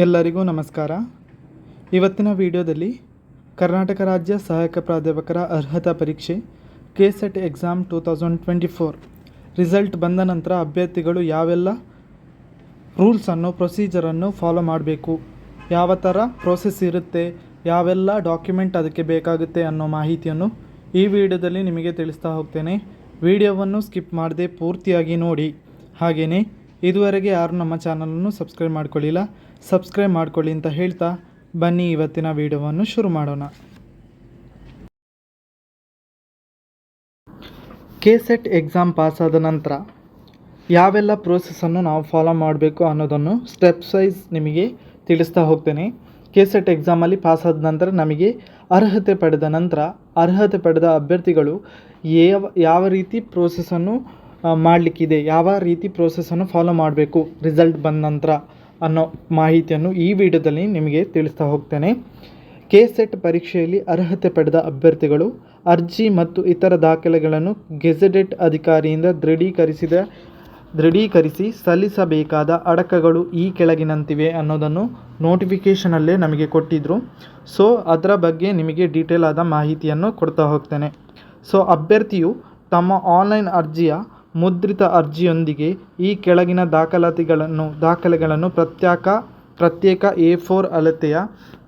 ಎಲ್ಲರಿಗೂ ನಮಸ್ಕಾರ. ಇವತ್ತಿನ ವಿಡಿಯೋದಲ್ಲಿ ಕರ್ನಾಟಕ ರಾಜ್ಯ ಸಹಾಯಕ ಪ್ರಾಧ್ಯಾಪಕರ ಅರ್ಹತಾ ಪರೀಕ್ಷೆ KSET ಎಕ್ಸಾಮ್ 2024 ರಿಸಲ್ಟ್ ಬಂದ ನಂತರ ಅಭ್ಯರ್ಥಿಗಳು ಯಾವೆಲ್ಲ ರೂಲ್ಸನ್ನು ಪ್ರೊಸೀಜರನ್ನು ಫಾಲೋ ಮಾಡಬೇಕು, ಯಾವ ಥರ ಪ್ರೋಸೆಸ್ ಇರುತ್ತೆ, ಯಾವೆಲ್ಲ ಡಾಕ್ಯುಮೆಂಟ್ ಅದಕ್ಕೆ ಬೇಕಾಗುತ್ತೆ ಅನ್ನೋ ಮಾಹಿತಿಯನ್ನು ಈ ವಿಡಿಯೋದಲ್ಲಿ ನಿಮಗೆ ತಿಳಿಸ್ತಾ ಹೋಗ್ತೇನೆ. ವಿಡಿಯೋವನ್ನು ಸ್ಕಿಪ್ ಮಾಡದೆ ಪೂರ್ತಿಯಾಗಿ ನೋಡಿ. ಹಾಗೆಯೇ ಇದುವರೆಗೆ ಯಾರು ನಮ್ಮ ಚಾನಲನ್ನು ಸಬ್ಸ್ಕ್ರೈಬ್ ಮಾಡ್ಕೊಳ್ಳಿಲ್ಲ, ಸಬ್ಸ್ಕ್ರೈಬ್ ಮಾಡ್ಕೊಳ್ಳಿ ಅಂತ ಹೇಳ್ತಾ ಬನ್ನಿ ಇವತ್ತಿನ ವಿಡಿಯೋವನ್ನು ಶುರು ಮಾಡೋಣ. KSET ಎಕ್ಸಾಮ್ ಪಾಸಾದ ನಂತರ ಯಾವೆಲ್ಲ ಪ್ರೋಸೆಸ್ಸನ್ನು ನಾವು ಫಾಲೋ ಮಾಡಬೇಕು ಅನ್ನೋದನ್ನು ಸ್ಟೆಪ್ಸ್ ವೈಸ್ ನಿಮಗೆ ತಿಳಿಸ್ತಾ ಹೋಗ್ತೇನೆ. KSET ಎಕ್ಸಾಮಲ್ಲಿ ಪಾಸಾದ ನಂತರ ನಮಗೆ ಅರ್ಹತೆ ಪಡೆದ ಅಭ್ಯರ್ಥಿಗಳು ಯಾವ ರೀತಿ ಪ್ರೋಸೆಸ್ಸನ್ನು ಮಾಡಲಿಕ್ಕಿದೆ, ಯಾವ ರೀತಿ ಪ್ರೋಸೆಸ್ಸನ್ನು ಫಾಲೋ ಮಾಡಬೇಕು ರಿಸಲ್ಟ್ ಬಂದ ನಂತರ ಅನ್ನೋ ಮಾಹಿತಿಯನ್ನು ಈ ವಿಡಿಯೋದಲ್ಲಿ ನಿಮಗೆ ತಿಳಿಸ್ತಾ ಹೋಗ್ತೇನೆ. KSET ಪರೀಕ್ಷೆಯಲ್ಲಿ ಅರ್ಹತೆ ಪಡೆದ ಅಭ್ಯರ್ಥಿಗಳು ಅರ್ಜಿ ಮತ್ತು ಇತರ ದಾಖಲೆಗಳನ್ನು ಗೆಜೆಟೆಡ್ ಅಧಿಕಾರಿಯಿಂದ ದೃಢೀಕರಿಸಿ ಸಲ್ಲಿಸಬೇಕಾದ ಅಡಕಗಳು ಈ ಕೆಳಗಿನಂತಿವೆ ಅನ್ನೋದನ್ನು ನೋಟಿಫಿಕೇಷನಲ್ಲೇ ನಮಗೆ ಕೊಟ್ಟಿದ್ದರು. ಸೊ ಅದರ ಬಗ್ಗೆ ನಿಮಗೆ ಡೀಟೇಲ್ ಆದ ಮಾಹಿತಿಯನ್ನು ಕೊಡ್ತಾ ಹೋಗ್ತೇನೆ. ಸೊ ಅಭ್ಯರ್ಥಿಯು ತಮ್ಮ ಆನ್ಲೈನ್ ಅರ್ಜಿಯ ಮುದ್ರಿತ ಅರ್ಜಿಯೊಂದಿಗೆ ಈ ಕೆಳಗಿನ ದಾಖಲೆಗಳನ್ನು ಪ್ರತ್ಯೇಕ A4 ಅಳತೆಯ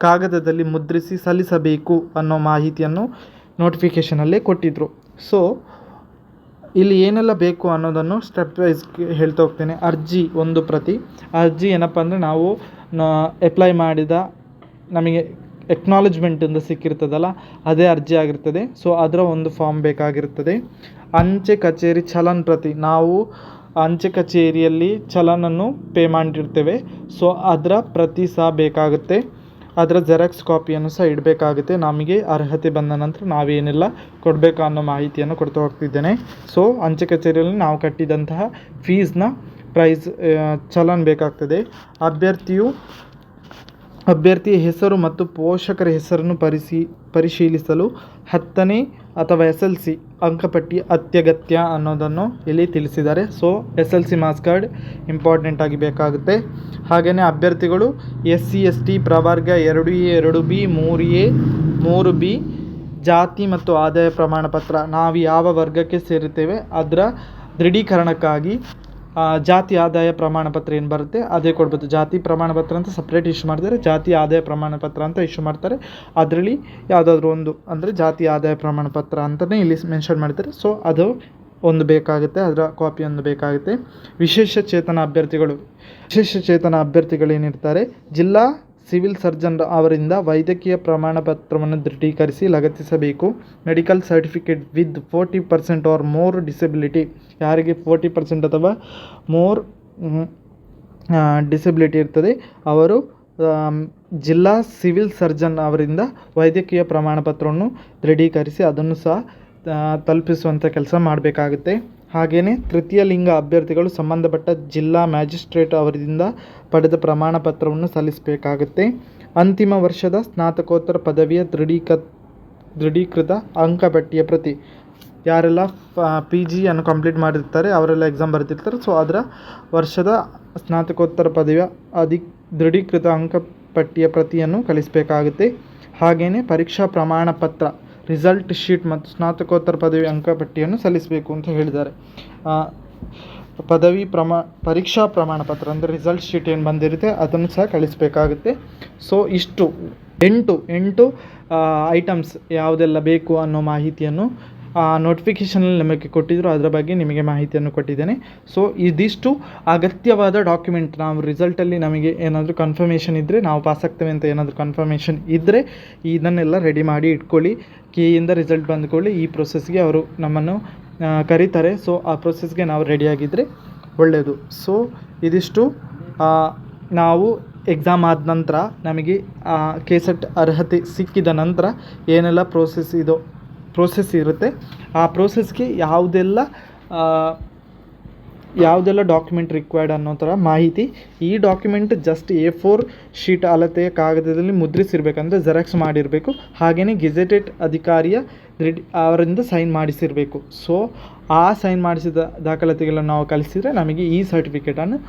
ಕಾಗದದಲ್ಲಿ ಮುದ್ರಿಸಿ ಸಲ್ಲಿಸಬೇಕು ಅನ್ನೋ ಮಾಹಿತಿಯನ್ನು ನೋಟಿಫಿಕೇಷನಲ್ಲೇ ಕೊಟ್ಟಿದ್ದರು. ಸೊ ಇಲ್ಲಿ ಏನೆಲ್ಲ ಬೇಕು ಅನ್ನೋದನ್ನು ಸ್ಟೆಪ್ ವೈಸ್ ಹೇಳ್ತಾ ಹೋಗ್ತೇನೆ. ಅರ್ಜಿ ಒಂದು ಪ್ರತಿ. ಅರ್ಜಿ ಏನಪ್ಪ ಅಂದರೆ ನಾವು ಅಪ್ಲೈ ಮಾಡಿದ ನಮಗೆ ಎಕ್ನಾಲಜ್ಮೆಂಟಿಂದ ಸಿಕ್ಕಿರ್ತದಲ್ಲ ಅದೇ ಅರ್ಜಿ ಆಗಿರ್ತದೆ. ಸೊ ಅದರ ಒಂದು ಫಾರ್ಮ್ ಬೇಕಾಗಿರ್ತದೆ. ಅಂಚೆ ಕಚೇರಿ ಚಲನ್ ಪ್ರತಿ, ನಾವು ಅಂಚೆ ಕಚೇರಿಯಲ್ಲಿ ಚಲನನ್ನು ಪೇ ಮಾಡಿರ್ತೇವೆ. ಸೊ ಅದರ ಪ್ರತಿ ಸಹ ಬೇಕಾಗುತ್ತೆ. ಅದರ ಜೆರಾಕ್ಸ್ ಕಾಪಿಯನ್ನು ಸಹ ಇಡಬೇಕಾಗುತ್ತೆ. ನಮಗೆ ಅರ್ಹತೆ ಬಂದ ನಂತರ ನಾವೇನೆಲ್ಲ ಕೊಡಬೇಕು ಅನ್ನೋ ಮಾಹಿತಿಯನ್ನು ಕೊಡ್ತಾ ಹೋಗ್ತಿದ್ದೇನೆ. ಸೊ ಅಂಚೆ ಕಚೇರಿಯಲ್ಲಿ ನಾವು ಕಟ್ಟಿದಂತಹ ಫೀಸ್ನ ಪ್ರೈಸ್ ಚಲನ್ ಬೇಕಾಗ್ತದೆ. ಅಭ್ಯರ್ಥಿಯ ಹೆಸರು ಮತ್ತು ಪೋಷಕರ ಹೆಸರನ್ನು ಪರಿಶೀಲಿಸಲು 10ನೇ ಅಥವಾ SLC ಅಂಕಪಟ್ಟಿ ಅತ್ಯಗತ್ಯ ಅನ್ನೋದನ್ನು ಇಲ್ಲಿ ತಿಳಿಸಿದ್ದಾರೆ. So SLC marks card important ಆಗಿ ಬೇಕಾಗುತ್ತೆ. ಹಾಗೆಯೇ ಅಭ್ಯರ್ಥಿಗಳು SC ST ಪ್ರವರ್ಗ 2A 2B 3A 3B ಜಾತಿ ಮತ್ತು ಆದಾಯ ಪ್ರಮಾಣ ಪತ್ರ, ನಾವು ಯಾವ ವರ್ಗಕ್ಕೆ ಸೇರುತ್ತೇವೆ ಅದರ ದೃಢೀಕರಣಕ್ಕಾಗಿ ಜಾತಿ ಆದಾಯ ಪ್ರಮಾಣ ಪತ್ರ ಏನು ಬರುತ್ತೆ ಅದೇ ಕೊಡ್ಬೋದು. ಜಾತಿ ಪ್ರಮಾಣ ಪತ್ರ ಅಂತ ಸಪ್ರೇಟ್ ಇಶ್ಯೂ ಮಾಡ್ತಾರೆ, ಜಾತಿ ಆದಾಯ ಪ್ರಮಾಣ ಪತ್ರ ಅಂತ ಇಶ್ಯೂ ಮಾಡ್ತಾರೆ. ಅದರಲ್ಲಿ ಯಾವುದಾದ್ರೂ ಒಂದು ಅಂದರೆ ಜಾತಿ ಆದಾಯ ಪ್ರಮಾಣ ಪತ್ರ ಅಂತಲೇ ಇಲ್ಲಿ ಮೆನ್ಷನ್ ಮಾಡಿದ್ದಾರೆ. ಸೊ ಅದು ಒಂದು ಬೇಕಾಗುತ್ತೆ, ಅದರ ಕಾಪಿ ಒಂದು ಬೇಕಾಗುತ್ತೆ. ವಿಶೇಷ ಚೇತನ ಅಭ್ಯರ್ಥಿಗಳು ಏನಿರ್ತಾರೆ, ಜಿಲ್ಲಾ ಸಿವಿಲ್ ಸರ್ಜನ್ ಅವರಿಂದ ವೈದ್ಯಕೀಯ ಪ್ರಮಾಣ ಪತ್ರವನ್ನು ದೃಢೀಕರಿಸಿ ಲಗತ್ತಿಸಬೇಕು. Medical certificate with 40% or more disability, ಯಾರಿಗೆ 40% ಅಥವಾ ಮೋರ್ ಡಿಸೆಬಿಲಿಟಿ ಇರ್ತದೆ ಅವರು ಜಿಲ್ಲಾ ಸಿವಿಲ್ ಸರ್ಜನ್ ಅವರಿಂದ ವೈದ್ಯಕೀಯ ಪ್ರಮಾಣ ಪತ್ರವನ್ನು ದೃಢೀಕರಿಸಿ ಅದನ್ನು ಸಹ ತಲುಪಿಸುವಂಥ ಕೆಲಸ ಮಾಡಬೇಕಾಗುತ್ತೆ. ಹಾಗೆಯೇ ತೃತೀಯ ಲಿಂಗ ಅಭ್ಯರ್ಥಿಗಳು ಸಂಬಂಧಪಟ್ಟ ಜಿಲ್ಲಾ ಮ್ಯಾಜಿಸ್ಟ್ರೇಟ್ ಅವರಿಂದ ಪಡೆದ ಪ್ರಮಾಣ ಪತ್ರವನ್ನು ಸಲ್ಲಿಸಬೇಕಾಗುತ್ತೆ. ಅಂತಿಮ ವರ್ಷದ ಸ್ನಾತಕೋತ್ತರ ಪದವಿಯ ದೃಢೀಕೃತ ಅಂಕಪಟ್ಟಿಯ ಪ್ರತಿ, ಯಾರೆಲ್ಲ PG ಅನ್ನು ಕಂಪ್ಲೀಟ್ ಮಾಡಿರ್ತಾರೆ ಅವರೆಲ್ಲ ಎಕ್ಸಾಮ್ ಬರೆದಿರ್ತಾರೆ. ಸೊ ಅದರ ವರ್ಷದ ಸ್ನಾತಕೋತ್ತರ ಪದವಿಯ ದೃಢೀಕೃತ ಅಂಕಪಟ್ಟಿಯ ಪ್ರತಿಯನ್ನು ಕಳಿಸಬೇಕಾಗುತ್ತೆ. ಹಾಗೆಯೇ ಪರೀಕ್ಷಾ ಪ್ರಮಾಣ ಪತ್ರ, ರಿಸಲ್ಟ್ ಶೀಟ್ ಮತ್ತು ಸ್ನಾತಕೋತ್ತರ ಪದವಿ ಅಂಕಪಟ್ಟಿಯನ್ನು ಸಲ್ಲಿಸಬೇಕು ಅಂತ ಹೇಳಿದ್ದಾರೆ. ಪರೀಕ್ಷಾ ಪ್ರಮಾಣ ಪತ್ರ ಅಂದರೆ ರಿಸಲ್ಟ್ ಶೀಟ್ ಏನು ಬಂದಿರುತ್ತೆ ಅದನ್ನು ಸಹ ಕಳಿಸಬೇಕಾಗುತ್ತೆ. ಸೊ ಇಷ್ಟು 8 ಐಟಮ್ಸ್ ಯಾವುದೆಲ್ಲ ಬೇಕು ಅನ್ನೋ ಮಾಹಿತಿಯನ್ನು ನೋಟಿಫಿಕೇಷನಲ್ಲಿ ನಮಗೆ ಕೊಟ್ಟಿದ್ದರು, ಅದರ ಬಗ್ಗೆ ನಿಮಗೆ ಮಾಹಿತಿಯನ್ನು ಕೊಟ್ಟಿದ್ದೇನೆ. ಸೊ ಇದಿಷ್ಟು ಅಗತ್ಯವಾದ ಡಾಕ್ಯುಮೆಂಟ್. ನಾವು ರಿಸಲ್ಟಲ್ಲಿ ನಮಗೆ ಏನಾದರೂ ಕನ್ಫರ್ಮೇಷನ್ ಇದ್ದರೆ, ನಾವು ಪಾಸ್ ಆಗ್ತೇವೆ ಅಂತ ಏನಾದರೂ ಕನ್ಫರ್ಮೇಷನ್ ಇದ್ದರೆ ಇದನ್ನೆಲ್ಲ ರೆಡಿ ಮಾಡಿ ಇಟ್ಕೊಳ್ಳಿ. KEಯಿಂದ ರಿಸಲ್ಟ್ ಬಂದುಕೊಳ್ಳಿ, ಈ ಪ್ರೊಸೆಸ್ಗೆ ಅವರು ನಮ್ಮನ್ನು ಕರೀತಾರೆ. ಸೊ ಆ ಪ್ರೊಸೆಸ್ಗೆ ನಾವು ರೆಡಿಯಾಗಿದ್ದರೆ ಒಳ್ಳೆಯದು. ಸೊ ಇದಿಷ್ಟು ನಾವು ಎಕ್ಸಾಮ್ ಆದ ನಂತರ ನಮಗೆ KSET ಅರ್ಹತೆ ಸಿಕ್ಕಿದ ನಂತರ ಏನೆಲ್ಲ ಪ್ರೋಸೆಸ್ ಇರುತ್ತೆ, ಆ ಪ್ರೋಸೆಸ್ಗೆ ಯಾವುದೆಲ್ಲ ಡಾಕ್ಯುಮೆಂಟ್ ರಿಕ್ವೈರ್ಡ್ ಅನ್ನೋ ಥರ ಮಾಹಿತಿ. ಈ ಡಾಕ್ಯುಮೆಂಟ್ ಜಸ್ಟ್ A4 ಶೀಟ್ ಅಳತೆಯ ಕಾಗದದಲ್ಲಿ ಮುದ್ರಿಸಿರಬೇಕಂದ್ರೆ ಜೆರಾಕ್ಸ್ ಮಾಡಿರಬೇಕು. ಹಾಗೆಯೇ ಗೆಜೆಟೆಡ್ ಅಧಿಕಾರಿಯ ಅವರಿಂದ ಸೈನ್ ಮಾಡಿಸಿರಬೇಕು. ಸೊ ಆ ಸೈನ್ ಮಾಡಿಸಿದ ದಾಖಲಾತಿಗಳನ್ನು ನಾವು ಕಳಿಸಿದರೆ ನಮಗೆ ಈ ಸರ್ಟಿಫಿಕೇಟನ್ನು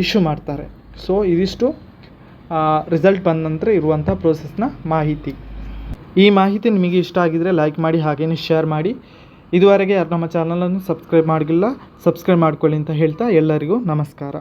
ಇಶ್ಯೂ ಮಾಡ್ತಾರೆ. ಸೊ ಇದಿಷ್ಟು ರಿಸಲ್ಟ್ ಬಂದ ನಂತರ ಇರುವಂಥ ಪ್ರೋಸೆಸ್ನ ಮಾಹಿತಿ. ಈ ಮಾಹಿತಿ ನಿಮಗೆ ಇಷ್ಟ ಆಗಿದರೆ ಲೈಕ್ ಮಾಡಿ, ಹಾಗೆಯೇ ಶೇರ್ ಮಾಡಿ. ಇದುವರೆಗೆ ಯಾರು ನಮ್ಮ ಚಾನಲನ್ನು ಸಬ್ಸ್ಕ್ರೈಬ್ ಮಾಡಿಲ್ಲ, ಸಬ್ಸ್ಕ್ರೈಬ್ ಮಾಡ್ಕೊಳ್ಳಿ ಅಂತ ಹೇಳ್ತಾ ಎಲ್ಲರಿಗೂ ನಮಸ್ಕಾರ.